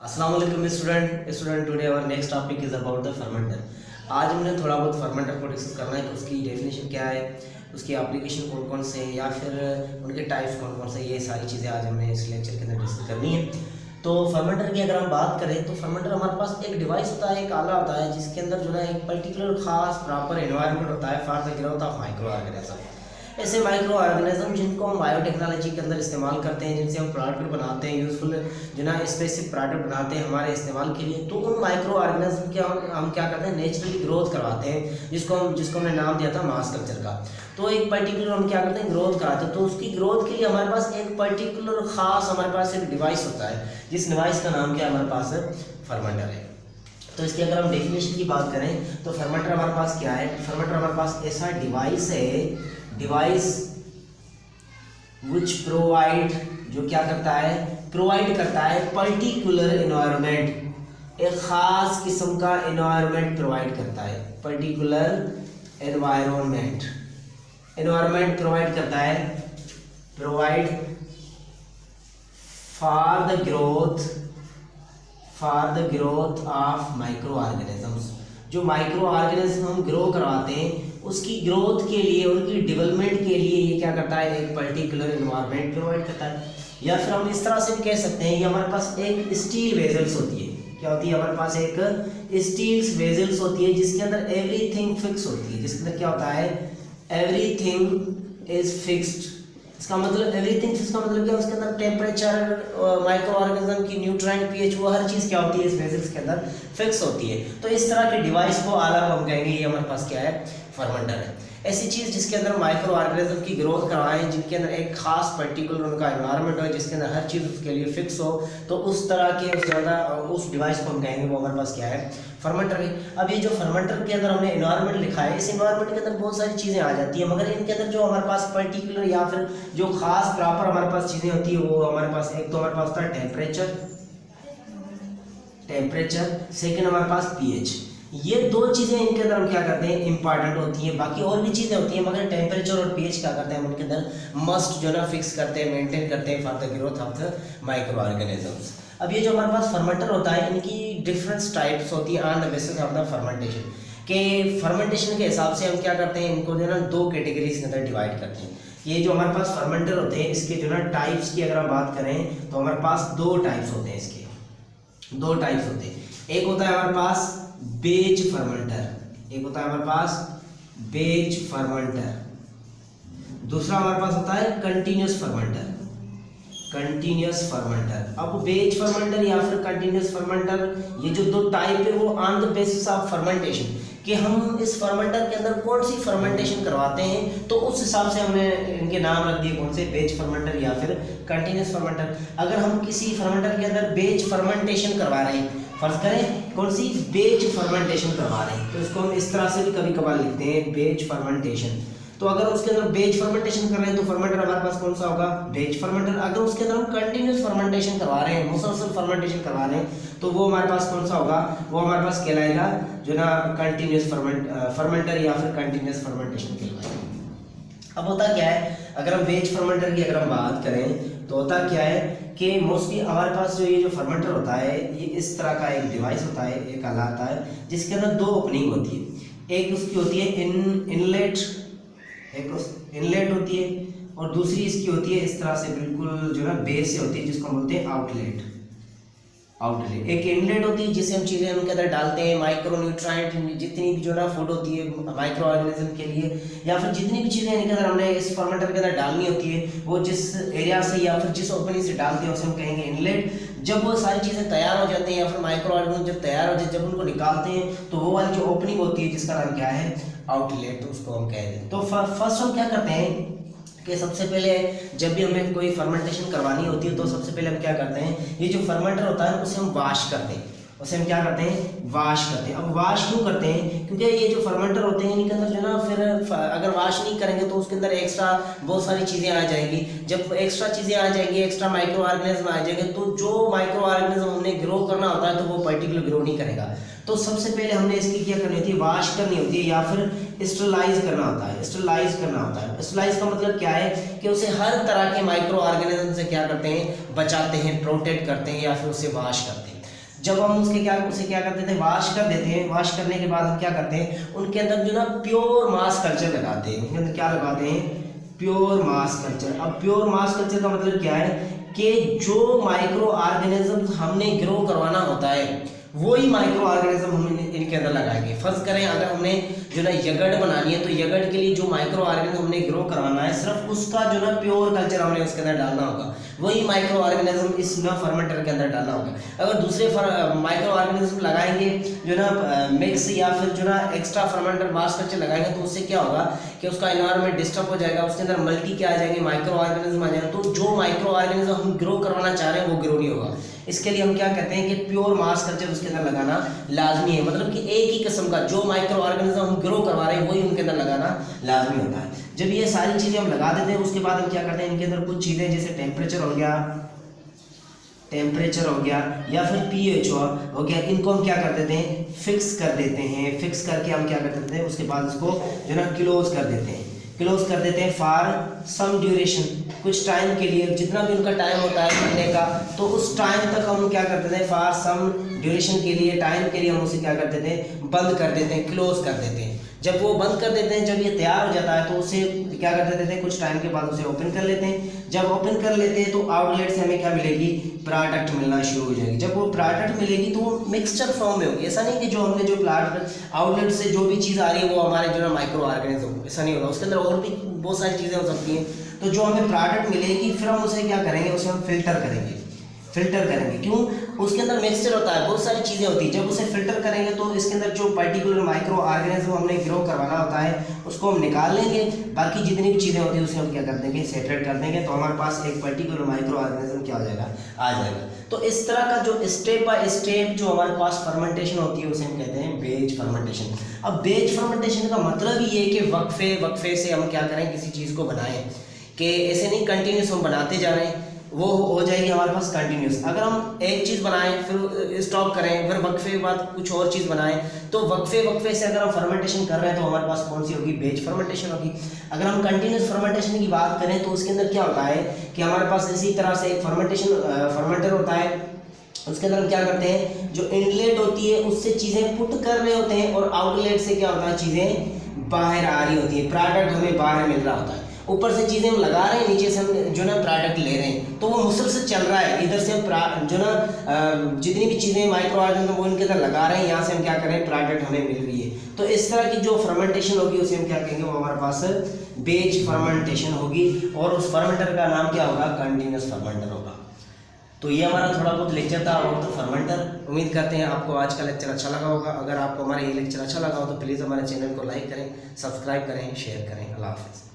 अस्सलाम वालेकुम student today our next topic is about the fermenter. आज हमने थोड़ा बहुत फर्मेंटर को डिस्कस करना है कि उसकी डेफिनेशन क्या है, उसकी एप्लीकेशन कौन कौन से हैं या फिर उनके टाइप्स कौन कौन से, ये सारी चीज़ें आज हमने इस लेक्चर के अंदर डिस्कस करनी है। तो फर्मेंटर की अगर हम बात करें तो फर्मेंटर हमारे पास एक डिवाइस होता है, एक आला होता है जिसके अंदर जो है एक पर्टिकुलर खास प्रॉपर एनवायरनमेंट होता है for the growth of micro organism. ऐसे माइक्रो ऑर्गेनिज्म जिनको हम बायोटेक्नोलॉजी के अंदर इस्तेमाल करते हैं, जिनसे हम प्रोडक्ट बनाते हैं, यूजफुल जो ना स्पेसिफिक प्रोडक्ट बनाते हैं हमारे इस्तेमाल के लिए, तो उन माइक्रो ऑर्गेनिज्म के हम क्या करते हैं, नेचुरली ग्रोथ करवाते हैं, जिसको हमने नाम दिया था मास कल्चर का। तो एक पर्टिकुलर हम क्या करते हैं, ग्रोथ कराते हैं। तो उसकी ग्रोथ के लिए हमारे पास एक पर्टिकुलर खास हमारे पास एक डिवाइस होता है, जिस डिवाइस का नाम क्या है हमारे पास, फर्मेंटर है। तो इसकी अगर हम डेफिनेशन की बात करें तो फर्मेंटर हमारे पास क्या है, फर्मेंटर हमारे पास ऐसा डिवाइस है, डिवाइस विच प्रोवाइड, जो क्या करता है, प्रोवाइड करता है पर्टिकुलर एनवायरनमेंट, एक खास किस्म का एनवायरनमेंट प्रोवाइड करता है, पर्टिकुलर एनवायरनमेंट प्रोवाइड करता है, provide for the growth of micro organisms. जो माइक्रो ऑर्गेनिज्म हम ग्रो करवाते हैं उसकी ग्रोथ के लिए, उनकी डेवलपमेंट के लिए ये क्या करता है, एक पर्टिकुलर एनवायरनमेंट प्रोवाइड करता है। या फिर हम इस तरह से भी कह सकते हैं कि हमारे पास एक स्टील वेजल्स होती है, क्या होती है हमारे पास, एक स्टील वेजल्स होती है जिसके अंदर एवरीथिंग फिक्स होती है, जिसके अंदर क्या होता है, एवरीथिंग इज फिक्स्ड। इसका मतलब एवरीथिंग फिक्स का मतलब क्या, उसके अंदर टेम्परेचर, माइक्रो ऑर्गेनिज्म की न्यूट्रिएंट, पीएच, वो हर चीज़ क्या होती है इस वेजल्स के अंदर फिक्स होती है। तो इस तरह के डिवाइस को आला हम कहेंगे, ये हमारे पास क्या है, फर्मेंटर है। ऐसी चीज़ जिसके अंदर माइक्रो ऑर्गेनिज्म की ग्रोथ करवाएं, जिनके अंदर एक खास पर्टिकुलर उनका एनवायरनमेंट हो, जिसके अंदर हर चीज़ उसके लिए फिक्स हो, तो उस तरह के उस डिवाइस को हम कहेंगे वो हमारे पास क्या है, फर्मेंटर है। अब ये जो फर्मेंटर के अंदर हमने एनवायरनमेंट लिखा है, इस एनवायरनमेंट के अंदर बहुत सारी चीज़ें आ जाती है, मगर इनके अंदर जो हमारे पास पर्टिकुलर या फिर जो खास प्रॉपर हमारे पास चीज़ें होती है वो हमारे पास, एक तो हमारे पास होता है टेम्परेचर, सेकेंड हमारे पास पीएच। ये दो चीज़ें इनके अंदर हम क्या करते हैं, इंपॉर्टेंट होती हैं। बाकी और भी चीज़ें होती हैं मगर टेम्परेचर और पीएच क्या करते हैं, हम उनके अंदर मस्ट जो है ना फिक्स करते हैं, मेंटेन करते हैं for the growth of the micro organisms. अब ये जो हमारे पास फर्मेंटर होता है, इनकी डिफरेंट टाइप्स होती है on the basis of the fermentation. के फर्मेंटेशन के हिसाब से हम क्या करते हैं, इनको जो है ना दो कैटेगरीज के अंदर डिवाइड करते हैं। ये जो हमारे पास फर्मेंटर होते हैं, इसके जो ना टाइप्स की अगर हम बात करें तो हमारे पास दो टाइप्स होते हैं, इसके दो टाइप्स होते हैं। एक होता है हमारे पास बेज फर्मेंटर, एक होता है हमारे पास बेज फर्मेंटर, दूसरा हमारे पास होता है कंटिन्यूअस फर्मेंटर। अब बेज फर्मेंटर या फिर कंटिन्यूअस फर्मेंटर, ये जो दो टाइप है वो on the basis of fermentation, कि हम इस फर्मेंटर के अंदर कौन सी फर्मेंटेशन करवाते हैं, तो उस हिसाब से हमने इनके नाम रख दिए, कौन से, बेज फर्मेंटर या फिर कंटिन्यूअस फर्मेंटर। अगर हम किसी फर्मेंटर के अंदर बेज फर्मेंटेशन करवा रहे हैं, फर्ज करें कौन सी, बेज फर्मेंटेशन करवा रहे हैं, तो इसको हम इस तरह से भी कभी कभार लिखते हैं, बेज फर्मेंटेशन। तो अगर उसके अंदर बेज फर्मेंटेशन कर रहे हैं तो फर्मेंटर हमारे पास कौन सा होगा, बेज फर्मेंटर। अगर उसके अंदर हम कंटिन्यूअस फर्मेंटेशन करवा रहे हैं, मुसलसल फर्मेंटेशन करवा रहे हैं, तो वो हमारे पास कौन सा होगा, वो हमारे पास कहलाएगा जो ना कंटिन्यूअस फर्मेंटर या फिर कंटिन्यूअस फर्मेंटेशन कहलाएगा। अब होता क्या है, अगर हम वेज फर्मेंटर की अगर हम बात करें तो होता क्या है कि मोस्टली हमारे पास जो ये जो फर्मेंटर होता है, ये इस तरह का एक डिवाइस होता है, एक आला आता है जिसके अंदर दो ओपनिंग होती है। एक उसकी होती है इनलेट, एक इनलेट होती है, और दूसरी इसकी होती है इस तरह से बिल्कुल जो ना बेस से होती है, जिसको हम बोलते हैं आउटलेट। एक इनलेट होती है जिससे हम चीज़ें उनके अंदर डालते हैं, माइक्रो न्यूट्रिएंट, जितनी भी जो ना फूड होती है माइक्रो ऑर्गेनिज्म के लिए, या फिर जितनी भी चीज़ें इनके अंदर हमने इस फर्मेंटर के अंदर डालनी होती है, वो जिस एरिया से या फिर जिस ओपनिंग से डालते हैं उसे हम कहेंगे इनलेट। जब वो सारी चीज़ें तैयार हो जाती हैं या फिर माइक्रो ऑर्गेनिज्म जब तैयार हो जाए, जब उनको निकालते हैं तो वो वाली जो ओपनिंग होती है जिसका नाम क्या है, आउटलेट, तो उसको हम कहते हैं। तो फर्स्ट हम क्या करते हैं कि सबसे पहले जब भी हमें कोई फर्मेंटेशन करवानी होती है तो सबसे पहले हम क्या करते हैं, ये जो फर्मेंटर होता है उसे हम वाश करते हैं, उसे हम क्या करते हैं, वाश करते हैं। अब वाश क्यों करते हैं, क्योंकि ये जो फर्मेंटर होते हैं इनके अंदर जो ना फिर अगर वाश नहीं करेंगे तो उसके अंदर एक्स्ट्रा बहुत सारी चीज़ें आ जाएंगी। जब एक्स्ट्रा चीज़ें आ जाएंगी, एक्स्ट्रा माइक्रो ऑर्गेनिज्म आ जाएंगे, तो जो माइक्रो ऑर्गेनिज्म हमने ग्रो करना होता है तो वो पर्टिकुलर ग्रो नहीं करेगा। तो सबसे पहले हमने इसकी क्या करनी होती है, वाश करनी होती है या फिर स्टरलाइज करना होता है। स्टरलाइज का मतलब क्या है कि उसे हर तरह के माइक्रो ऑर्गेनिज्म से क्या करते हैं, बचाते हैं, प्रोटेक्ट करते हैं या फिर उसे वाश करते हैं। जब हम उसे क्या करते थे, वॉश कर देते हैं। वॉश करने के बाद हम क्या करते हैं, उनके अंदर जो ना प्योर मास कल्चर लगाते हैं। उनके अंदर क्या लगाते हैं, प्योर मास कल्चर। अब प्योर मास कल्चर का मतलब क्या है कि जो माइक्रो ऑर्गेनिज्म हमने ग्रो करवाना होता है वही माइक्रो ऑर्गेनिज्म हम इनके अंदर लगाएंगे। फर्ज करें अगर हमने जो ना यगड़ बनानी है तो यगड़ के लिए जो माइक्रो ऑर्गेनिज्म हमने ग्रो करवाना है सिर्फ उसका जो ना प्योर कल्चर हमने उसके अंदर डालना होगा, वही माइक्रो ऑर्गेनिज्म इस ना फर्मेंटर के अंदर डालना होगा। अगर दूसरे माइक्रो ऑर्गेनिज्म लगाएंगे जो ना मिक्स या फिर जो ना एक्स्ट्रा फर्मेंटर मास कल्चर लगाएंगे तो उससे क्या होगा कि उसका एनवायरनमेंट डिस्टर्ब हो जाएगा, उसके अंदर मल्टी क्या आ जाएंगे, माइक्रो ऑर्गेनिज्म आ जाएगा। तो जो माइक्रो ऑर्गेनिज्म हम ग्रो करवाना चाह रहे हैं वो ग्रो नहीं होगा। इसके लिए हम क्या कहते हैं कि प्योर मास कल्चर उसके अंदर लगाना लाजमी है, मतलब कि एक ही किस्म का जो माइक्रो ऑर्गेनिज्म हम ग्रो करवा रहे हैं वही उनके अंदर लगाना लाजमी होता है। जब ये सारी चीज़ें हम लगा देते हैं उसके बाद हम क्या करते हैं, इनके अंदर कुछ चीज़ें जैसे टेम्परेचर हो गया या फिर पीएच हो गया, इनको हम क्या कर देते हैं, फिक्स कर देते हैं। फिक्स करके हम क्या कर देते हैं, उसके बाद इसको जो ना क्लोज कर देते हैं फॉर सम ड्यूरेशन, कुछ टाइम के लिए, जितना भी उनका टाइम होता है करने का, तो उस टाइम तक हम क्या करते थे, फॉर सम ड्यूरेशन के लिए, टाइम के लिए हम उसे क्या करते थे, बंद कर देते हैं, क्लोज कर देते हैं। जब वो बंद कर देते हैं, जब ये तैयार हो जाता है तो उसे क्या कर देते थे, कुछ टाइम के बाद उसे ओपन कर लेते हैं। जब ओपन कर लेते हैं तो आउटलेट से हमें क्या मिलेगी, प्रोडक्ट मिलना शुरू हो जाएगी। जब वो प्रोडक्ट मिलेगी तो वो मिक्सचर फॉर्म में होगी। ऐसा नहीं कि जो हमने जो प्लांट आउटलेट से जो भी चीज़ आ रही है वो हमारे जो ना माइक्रो ऑर्गेनिज्म, ऐसा नहीं होगा। उसके अंदर और भी बहुत सारी चीज़ें हो सकती हैं। तो जो हमें प्रोडक्ट मिलेगी फिर हम उसे क्या करेंगे, उसे हम फिल्टर करेंगे। क्यों, उसके अंदर मिक्सचर होता है, बहुत सारी चीज़ें होती हैं। जब उसे फिल्टर करेंगे तो इसके अंदर जो पर्टिकुलर माइक्रो ऑर्गेनिज्म हमने ग्रो करवाना होता है उसको हम निकाल लेंगे। बाकी जितनी भी चीज़ें होती हैं उसे हम क्या कर देंगे, सेपरेट कर देंगे। तो हमारे पास एक पर्टिकुलर माइक्रो ऑर्गेनिज्म क्या हो जाएगा, आ जाएगा। तो इस तरह का जो स्टेप बाय स्टेप जो हमारे पास फर्मेंटेशन होती है उसे हम कहते हैं बेच फर्मेंटेशन। अब बेच फर्मेंटेशन का मतलब ये है कि वक्फे से हम क्या करें, किसी चीज़ को बनाएं, कि ऐसे नहीं कंटिन्यूस हम बनाते जा रहे हैं, वो हो जाएगी हमारे पास कंटिन्यूस। अगर हम एक चीज़ बनाएं फिर स्टॉप करें, फिर वक्फे के बाद कुछ और चीज़ बनाएं, तो वक्फे से अगर हम फर्मेंटेशन कर रहे हैं तो हमारे पास कौन सी होगी, बेच फर्मेंटेशन होगी। अगर हम कंटिन्यूस फर्मेंटेशन की बात करें तो उसके अंदर क्या होता है कि हमारे पास इसी तरह से एक फर्मेंटर होता है। उसके अंदर हम क्या करते हैं, जो इनलेट होती है उससे चीज़ें पुट कर रहे होते हैं और आउटलेट से क्या होता है, चीज़ें बाहर आ रही होती है, प्रोडक्ट हमें बाहर मिल रहा होता है। ऊपर से चीज़ें हम लगा रहे हैं, नीचे से हम जो ना प्रोडक्ट ले रहे हैं, तो वो मुसलसल चल रहा है। इधर से हम जो ना जितनी भी चीज़ें माइक्रो ऑर्गेनिज्म वो इनके अंदर लगा रहे हैं, यहाँ से हम क्या करें, प्रोडक्ट हमें मिल रही है। तो इस तरह की जो फर्मेंटेशन होगी उसे हम क्या कहेंगे, वो हमारे पास बेच फर्मेंटेशन होगी। और उस फर्मेंटर का नाम क्या होगा, कंटिन्यूस फर्मेंटर होगा। तो ये हमारा थोड़ा बहुत लेक्चर था अबाउट द फर्मेंटर। उम्मीद करते हैं आपको आज का लेक्चर अच्छा लगा होगा। अगर आपको हमारा ये लेक्चर अच्छा लगा हो तो प्लीज़ हमारे चैनल को लाइक करें, सब्सक्राइब करें, शेयर करें। अल्लाह हाफ़िज़।